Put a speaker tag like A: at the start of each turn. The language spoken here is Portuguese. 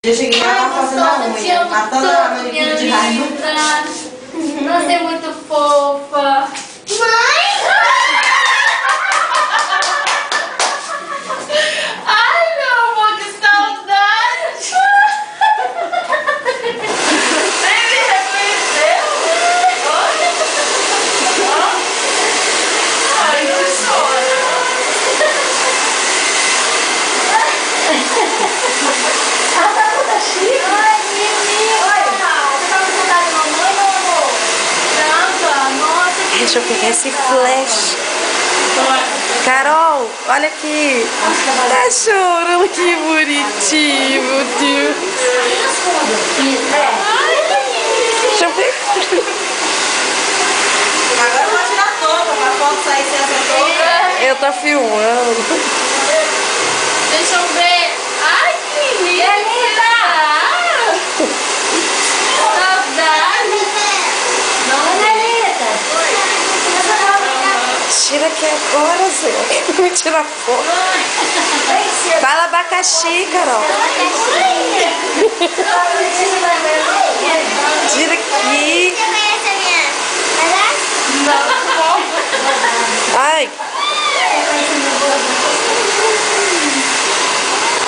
A: Eu cheguei lá, tava fazendo a unha, matando a manicure de raiva.
B: Você é muito fofa. Mãe! Ai, meu amor, que saudade! Nem me reconheceu? Ai, não chora.
C: Ela tá toda chique.
B: Ai, menina.
C: Oi, você tá com saudade da mamãe, meu amor?
B: Tava, nossa, que
D: Deixa eu pegar esse flash. Carol, olha aqui. Tá chorando, que bonitinho, meu Deus. Deixa eu ver.
A: Agora eu vou tirar a touca pra foto sair sem essa touca.
D: Eu tô filmando.
B: deixa eu ver. Ai, que linda! Saudade!
D: Tira aqui agora, Zé. Me tira foto. Fala abacaxi, Carol. Tira aqui.